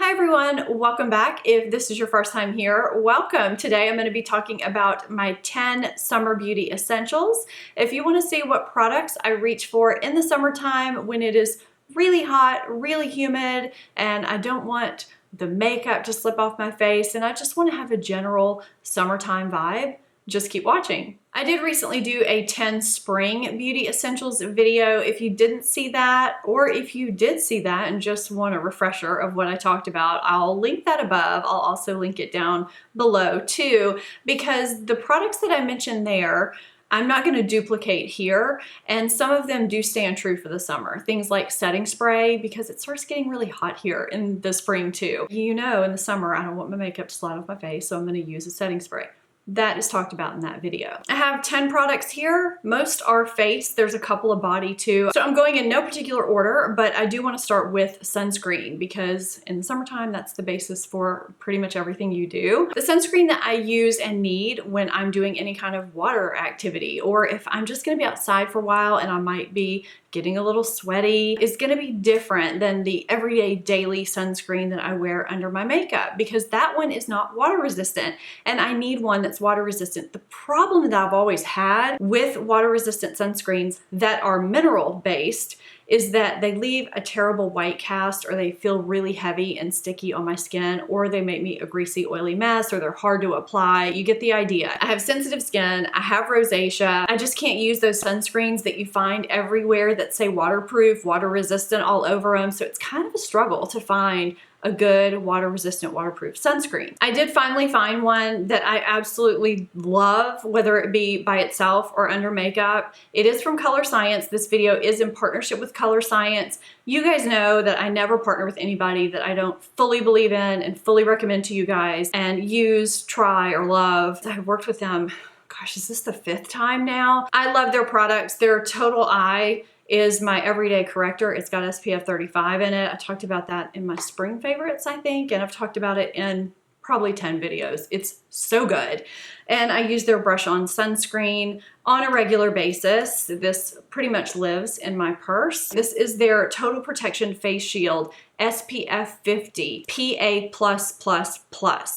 Hi everyone, welcome back. If this is your first time here, welcome. Today I'm going to be talking about my 10 summer beauty essentials. If you want to see what products I reach for in the summertime when it is really hot, really humid, and I don't want the makeup to slip off my face and I just want to have a general summertime vibe, just keep watching. I did recently do a 10 spring beauty essentials video. If you didn't see that, or if you did see that and just want a refresher of what I talked about, I'll link that above. I'll also link it down below too, because the products that I mentioned there, I'm not going to duplicate here, and some of them do stand true for the summer. Things like setting spray, because it starts getting really hot here in the spring too. You know, in the summer, I don't want my makeup to slide off my face, so I'm going to use a setting spray. That is talked about in that video. I have 10 products here. Most are face. There's a couple of body too. So I'm going in no particular order, but I do want to start with sunscreen because in the summertime, that's the basis for pretty much everything you do. The sunscreen that I use and need when I'm doing any kind of water activity, or if I'm just gonna be outside for a while and I might be getting a little sweaty, is gonna be different than the everyday daily sunscreen that I wear under my makeup, because that one is not water resistant and I need one that's water resistant. The problem that I've always had with water resistant sunscreens that are mineral based is that they leave a terrible white cast, or they feel really heavy and sticky on my skin, or they make me a greasy, oily mess, or they're hard to apply. You get the idea. I have sensitive skin, I have rosacea. I just can't use those sunscreens that you find everywhere that say waterproof, water resistant all over them. So it's kind of a struggle to find a good water resistant, waterproof sunscreen. I did finally find one that I absolutely love, whether it be by itself or under makeup. It is from Colorescience. This video is in partnership with Colorescience. You guys know that I never partner with anybody that I don't fully believe in and fully recommend to you guys and use, try, or love. I've worked with them, gosh, is this the 5th time now? I love their products. Their Total Eye is my everyday corrector. It's got SPF 35 in it. I talked about that in my spring favorites, I think, and I've talked about it in probably 10 videos. It's so good. And I use their brush on sunscreen on a regular basis. This pretty much lives in my purse. This is their Total Protection Face Shield SPF 50 PA+++.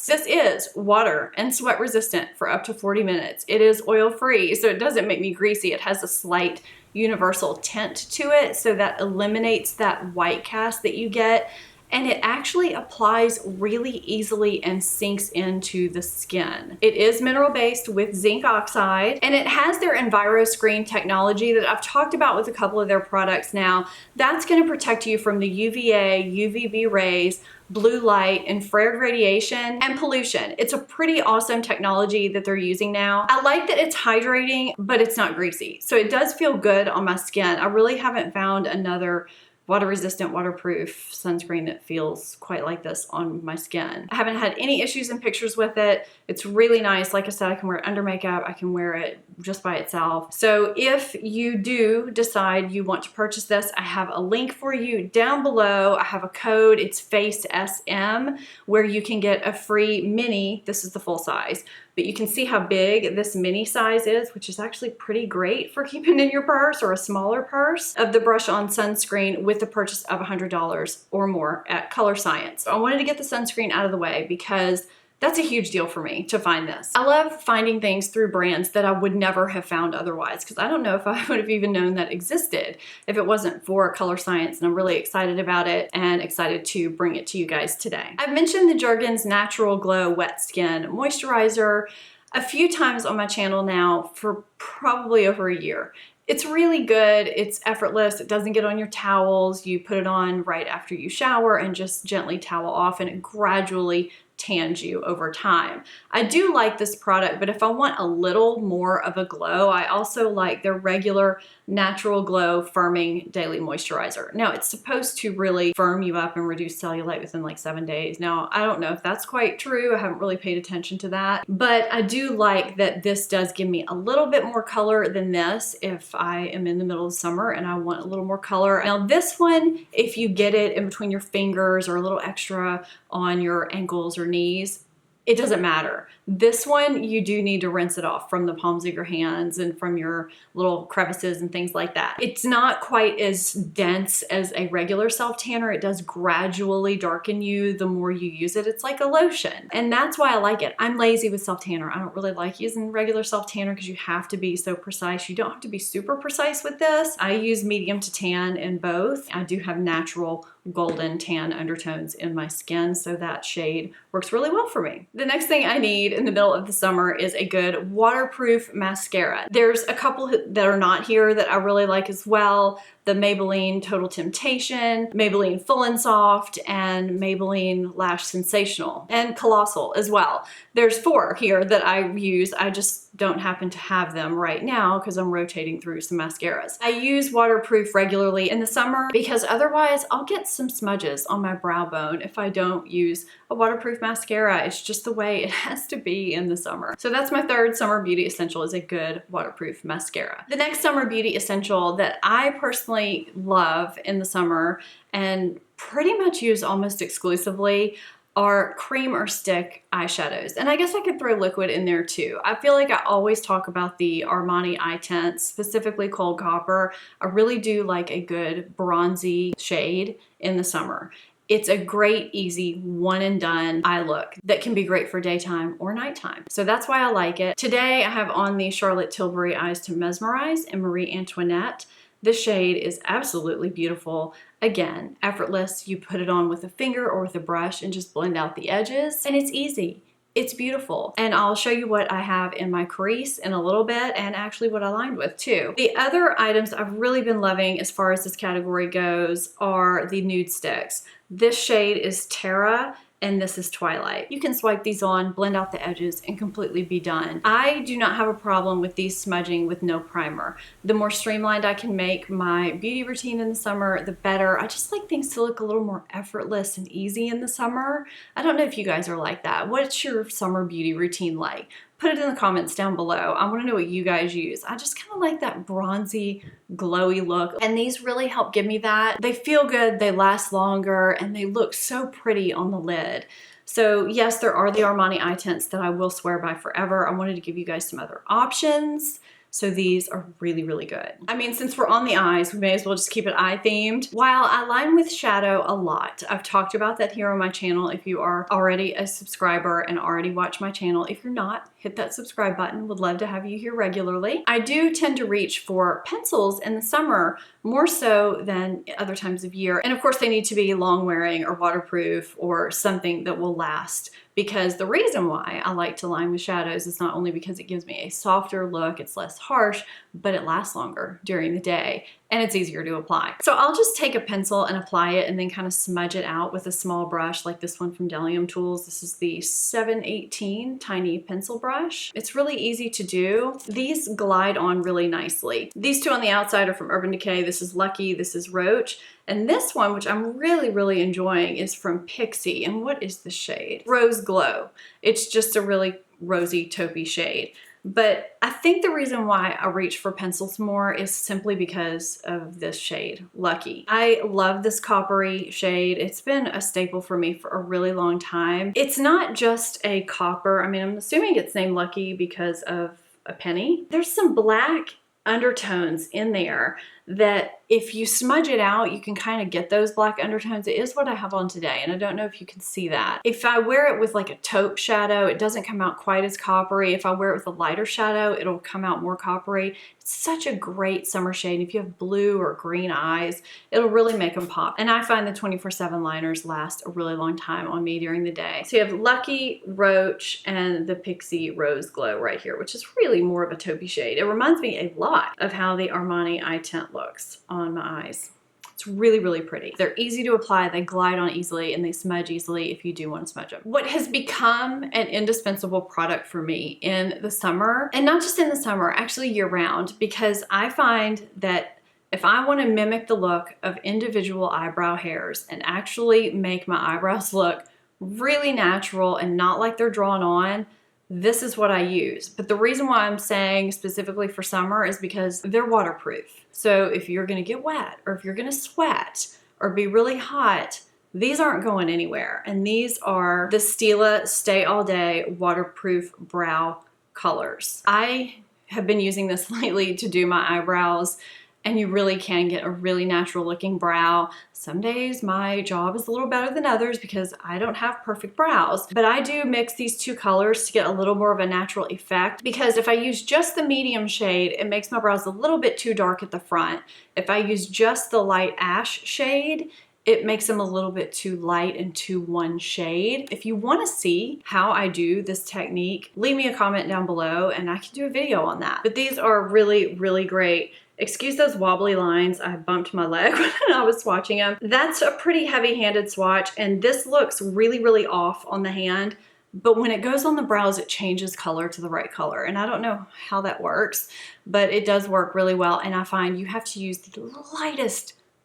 This is water and sweat resistant for up to 40 minutes. It is oil free, so it doesn't make me greasy. It has a slight universal tint to it, so that eliminates that white cast that you get, and it actually applies really easily and sinks into the skin. It is mineral based with zinc oxide, and it has their EnviroScreen technology that I've talked about with a couple of their products now. That's going to protect you from the UVA, UVB rays, blue light, infrared radiation, and pollution. It's a pretty awesome technology that they're using now. I like that it's hydrating, but it's not greasy. So it does feel good on my skin. I really haven't found another water resistant, waterproof sunscreen that feels quite like this on my skin. I haven't had any issues in pictures with it. It's really nice. Like I said, I can wear it under makeup. I can wear it just by itself. So if you do decide you want to purchase this, I have a link for you down below. I have a code, it's FACE-SM, where you can get a free mini. This is the full size, but you can see how big this mini size is, which is actually pretty great for keeping in your purse, or a smaller purse, of the brush on sunscreen with the purchase of $100 or more at Colorescience. So I wanted to get the sunscreen out of the way because that's a huge deal for me to find this. I love finding things through brands that I would never have found otherwise, because I don't know if I would have even known that existed if it wasn't for Colorescience, and I'm really excited about it and excited to bring it to you guys today. I've mentioned the Jergens Natural Glow Wet Skin Moisturizer a few times on my channel now for probably over a year. It's really good. It's effortless. It doesn't get on your towels. You put it on right after you shower and just gently towel off, and it gradually tans you over time. I do like this product, but if I want a little more of a glow, I also like their regular Natural Glow Firming Daily Moisturizer. Now, it's supposed to really firm you up and reduce cellulite within like 7 days. Now, I don't know if that's quite true. I haven't really paid attention to that, but I do like that this does give me a little bit more color than this if I am in the middle of summer and I want a little more color. Now, this one, if you get it in between your fingers or a little extra on your ankles or knees, it doesn't matter. This one, you do need to rinse it off from the palms of your hands and from your little crevices and things like that. It's not quite as dense as a regular self-tanner. It does gradually darken you the more you use it. It's like a lotion. And that's why I like it. I'm lazy with self-tanner. I don't really like using regular self-tanner because you have to be so precise. You don't have to be super precise with this. I use medium to tan in both. I do have natural golden tan undertones in my skin, so that shade works really well for me. The next thing I need in the middle of the summer is a good waterproof mascara. There's a couple that are not here that I really like as well. The Maybelline Total Temptation, Maybelline Full and Soft, and Maybelline Lash Sensational, and Colossal as well. There's 4 here that I use. I just don't happen to have them right now because I'm rotating through some mascaras. I use waterproof regularly in the summer because otherwise I'll get some smudges on my brow bone if I don't use a waterproof mascara. It's just the way it has to be in the summer. So that's my 3rd summer beauty essential, is a good waterproof mascara. The next summer beauty essential that I personally love in the summer and pretty much use almost exclusively are cream or stick eyeshadows. And I guess I could throw liquid in there too. I feel like I always talk about the Armani eye tints, specifically Cold Copper. I really do like a good bronzy shade in the summer. It's a great, easy, one and done eye look that can be great for daytime or nighttime. So that's why I like it. Today I have on the Charlotte Tilbury Eyes to Mesmerize in Marie Antoinette. This shade is absolutely beautiful. Again, effortless. You put it on with a finger or with a brush and just blend out the edges, and it's easy. It's beautiful. And I'll show you what I have in my crease in a little bit, and actually what I lined with too. The other items I've really been loving as far as this category goes are the Nudestix. This shade is Terra, and this is Twilight. You can swipe these on, blend out the edges, and completely be done. I do not have a problem with these smudging with no primer. The more streamlined I can make my beauty routine in the summer, the better. I just like things to look a little more effortless and easy in the summer. I don't know if you guys are like that. What's your summer beauty routine like? Put it in the comments down below. I want to know what you guys use. I just kind of like that bronzy, glowy look, and these really help give me that. They feel good, they last longer, and they look so pretty on the lid. So yes, there are the Armani eye tints that I will swear by forever. I wanted to give you guys some other options. So these are really, really good. I mean, since we're on the eyes, we may as well just keep it eye themed. While I line with shadow a lot, I've talked about that here on my channel. If you are already a subscriber and already watch my channel, if you're not, hit that subscribe button. Would love to have you here regularly. I do tend to reach for pencils in the summer more so than other times of year. And of course they need to be long wearing or waterproof or something that will last, because the reason why I like to line with shadows is not only because it gives me a softer look, it's less harsh, but it lasts longer during the day and it's easier to apply. So I'll just take a pencil and apply it and then kind of smudge it out with a small brush like this one from Delium Tools. This is the 718 tiny pencil brush. It's really easy to do. These glide on really nicely. These two on the outside are from Urban Decay. This is Lucky, this is Roach. And this one, which I'm really, really enjoying, is from Pixie. And what is the shade? Rose Glow. It's just a really rosy, taupey shade. But I think the reason why I reach for pencils more is simply because of this shade, Lucky. I love this coppery shade. It's been a staple for me for a really long time. It's not just a copper. I mean, I'm assuming it's named Lucky because of a penny. There's some black undertones in there that if you smudge it out, you can kind of get those black undertones. It is what I have on today, and I don't know if you can see that. If I wear it with like a taupe shadow, it doesn't come out quite as coppery. If I wear it with a lighter shadow, it'll come out more coppery. It's such a great summer shade. If you have blue or green eyes, it'll really make them pop. And I find the 24/7 liners last a really long time on me during the day. So you have Lucky, Roach, and the Pixie Rose Glow right here, which is really more of a taupey shade. It reminds me a lot of how the Armani eye tint looks on my eyes. It's really, really pretty. They're easy to apply, they glide on easily, and they smudge easily if you do want to smudge them. What has become an indispensable product for me in the summer, and not just in the summer, actually year round, because I find that if I want to mimic the look of individual eyebrow hairs and actually make my eyebrows look really natural and not like they're drawn on, this is what I use. But the reason why I'm saying specifically for summer is because they're waterproof. So if you're gonna get wet or if you're gonna sweat or be really hot, these aren't going anywhere. And these are the Stila Stay All Day Waterproof Brow Colors. I have been using this lately to do my eyebrows, and you really can get a really natural looking brow. Some days my job is a little better than others because I don't have perfect brows, but I do mix these two colors to get a little more of a natural effect, because if I use just the medium shade, it makes my brows a little bit too dark at the front. If I use just the light ash shade, it makes them a little bit too light and too one shade. If you want to see how I do this technique, leave me a comment down below and I can do a video on that. But these are really, really great. Excuse those wobbly lines. I bumped my leg when I was swatching them. That's a pretty heavy-handed swatch, and this looks really, really off on the hand. But when it goes on the brows, it changes color to the right color. And I don't know how that works, but it does work really well. And I find you have to use the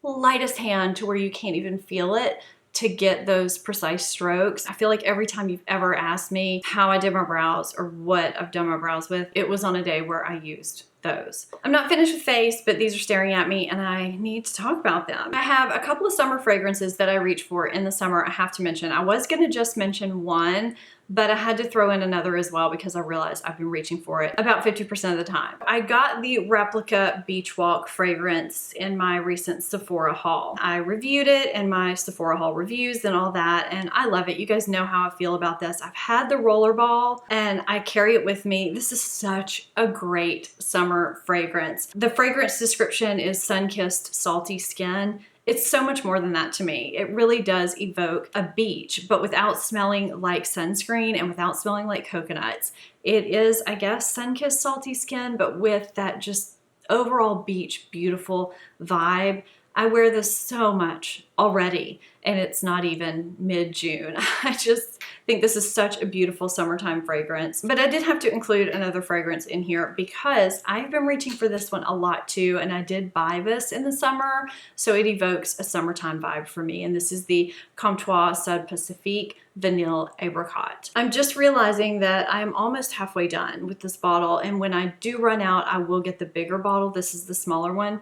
lightest hand to where you can't even feel it to get those precise strokes. I feel like every time you've ever asked me how I did my brows or what I've done my brows with, it was on a day where I used those. I'm not finished with face, but these are staring at me and I need to talk about them. I have a couple of summer fragrances that I reach for in the summer I have to mention. I was gonna just mention one, but I had to throw in another as well because I realized I've been reaching for it about 50% of the time. I got the Replica Beach Walk fragrance in my recent Sephora haul. I reviewed it in my Sephora haul reviews and all that, and I love it. You guys know how I feel about this. I've had the Rollerball and I carry it with me. This is such a great summer fragrance. The fragrance description is sun-kissed salty skin. It's so much more than that to me. It really does evoke a beach, but without smelling like sunscreen and without smelling like coconuts. It is, I guess, sun-kissed salty skin, but with that just overall beach, beautiful vibe. I wear this so much already, and it's not even mid-June. I just think this is such a beautiful summertime fragrance. But I did have to include another fragrance in here because I've been reaching for this one a lot too, and I did buy this in the summer, so it evokes a summertime vibe for me. And this is the Comptoir Sud Pacifique Vanille Apricot. I'm just realizing that I'm almost halfway done with this bottle, and when I do run out, I will get the bigger bottle. This is the smaller one.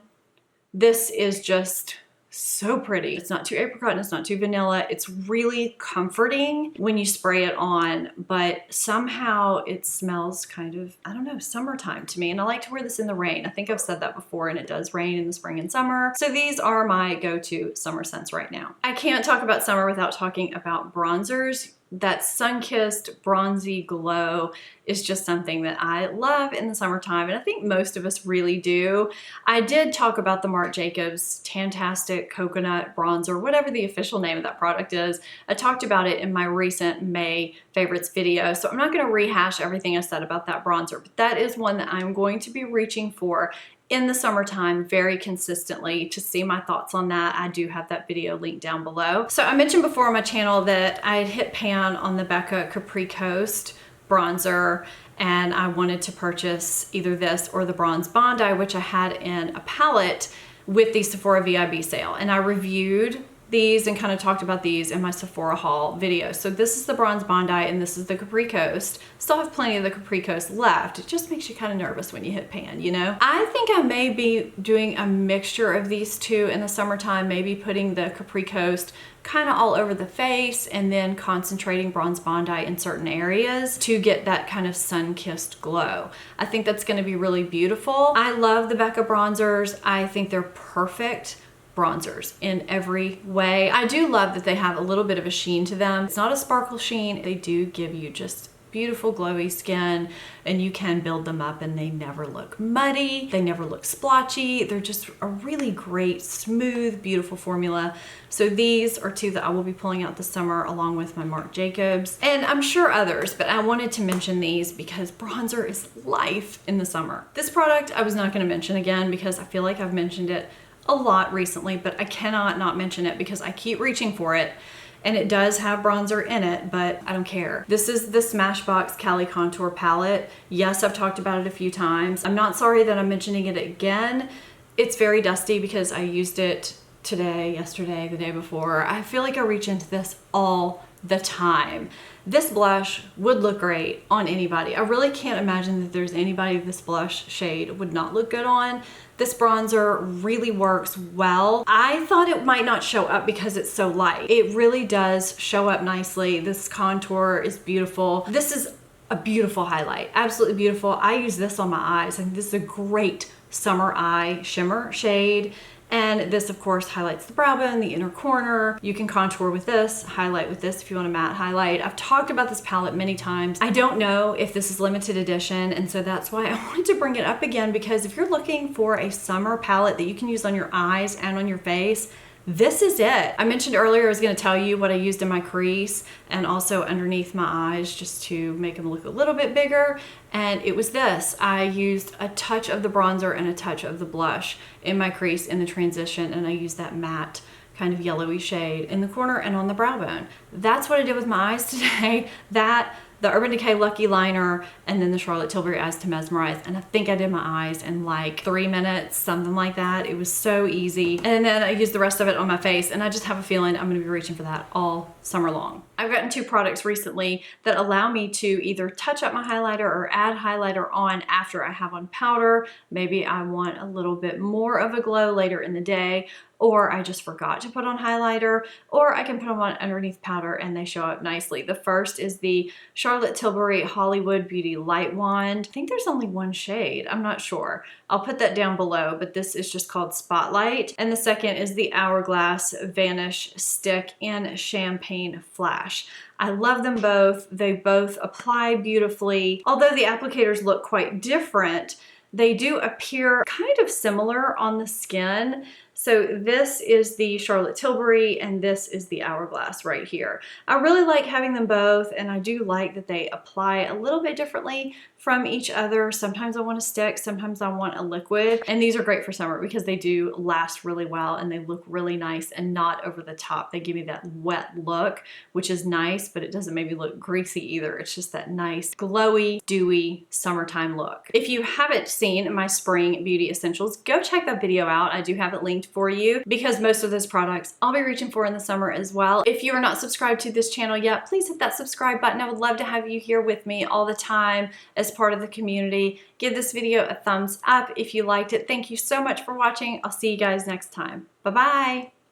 This is just so pretty. It's not too apricot and it's not too vanilla. It's really comforting when you spray it on, but somehow it smells kind of, I don't know, summertime to me. And I like to wear this in the rain. I think I've said that before, and it does rain in the spring and summer. So these are my go-to summer scents right now. I can't talk about summer without talking about bronzers. That sun-kissed bronzy glow is just something that I love in the summertime, and I think most of us really do. I did talk about the Marc Jacobs Tantastic Coconut Bronzer, whatever the official name of that product is. I talked about it in my recent May favorites video, so I'm not going to rehash everything I said about that bronzer, but that is one that I'm going to be reaching for in the summertime very consistently. To see my thoughts on that, I do have that video linked down below. So I mentioned before on my channel that I had hit pan on the Becca Capri Coast bronzer, and I wanted to purchase either this or the Bronze Bondi, which I had in a palette with the Sephora VIB sale. And I reviewed these and kind of talked about these in my Sephora haul video. So this is the Bronze Bondi and this is the Capri Coast. Still have plenty of the Capri Coast left. It just makes you kind of nervous when you hit pan, you know? I think I may be doing a mixture of these two in the summertime, maybe putting the Capri Coast kind of all over the face and then concentrating Bronze Bondi in certain areas to get that kind of sun-kissed glow. I think that's going to be really beautiful. I love the Becca bronzers. I think they're perfect bronzers in every way. I do love that they have a little bit of a sheen to them. It's not a sparkle sheen. They do give you just beautiful glowy skin, and you can build them up and they never look muddy. They never look splotchy. They're just a really great, smooth, beautiful formula. So these are two that I will be pulling out this summer along with my Marc Jacobs, and I'm sure others, but I wanted to mention these because bronzer is life in the summer. This product I was not going to mention again because I feel like I've mentioned it a lot recently, but I cannot not mention it because I keep reaching for it, and it does have bronzer in it, but I don't care. This is the Smashbox Cali Contour Palette. Yes, I've talked about it a few times. I'm not sorry that I'm mentioning it again. It's very dusty because I used it today, yesterday, the day before. I feel like I reach into this all the time. This blush would look great on anybody. I really can't imagine that there's anybody this blush shade would not look good on. This bronzer really works well. I thought it might not show up because it's so light. It really does show up nicely. This contour is beautiful. This is a beautiful highlight, absolutely beautiful. I use this on my eyes. I think this is a great summer eye shimmer shade. And this, of course, highlights the brow bone, the inner corner. You can contour with this, highlight with this if you want a matte highlight. I've talked about this palette many times. I don't know if this is limited edition, and so that's why I wanted to bring it up again, because if you're looking for a summer palette that you can use on your eyes and on your face, this is it. I mentioned earlier I was going to tell you what I used in my crease and also underneath my eyes just to make them look a little bit bigger, and it was this. I used a touch of the bronzer and a touch of the blush in my crease in the transition, and I used that matte kind of yellowy shade in the corner and on the brow bone. That's what I did with my eyes today. That, the Urban Decay Lucky Liner, and then the Charlotte Tilbury Eyes to Mesmerize. And I think I did my eyes in like 3 minutes, something like that. It was so easy. And then I used the rest of it on my face, and I just have a feeling I'm gonna be reaching for that all summer long. I've gotten 2 products recently that allow me to either touch up my highlighter or add highlighter on after I have on powder. Maybe I want a little bit more of a glow later in the day, or I just forgot to put on highlighter, or I can put them on underneath powder and they show up nicely. The first is the Charlotte Tilbury Hollywood Beauty Light Wand. I think there's only 1 shade, I'm not sure. I'll put that down below, but this is just called Spotlight. And the second is the Hourglass Vanish Stick in Champagne Flash. I love them both. They both apply beautifully. Although the applicators look quite different, they do appear kind of similar on the skin. So this is the Charlotte Tilbury and this is the Hourglass right here. I really like having them both, and I do like that they apply a little bit differently from each other. Sometimes I want a stick, sometimes I want a liquid, and these are great for summer because they do last really well and they look really nice and not over the top. They give me that wet look, which is nice, but it doesn't make me look greasy either. It's just that nice, glowy, dewy summertime look. If you haven't seen my spring beauty essentials, go check that video out. I do have it linked for you because most of those products I'll be reaching for in the summer as well. If you are not subscribed to this channel yet, please hit that subscribe button. I would love to have you here with me all the time as part of the community. Give this video a thumbs up if you liked it. Thank you so much for watching. I'll see you guys next time. Bye-bye.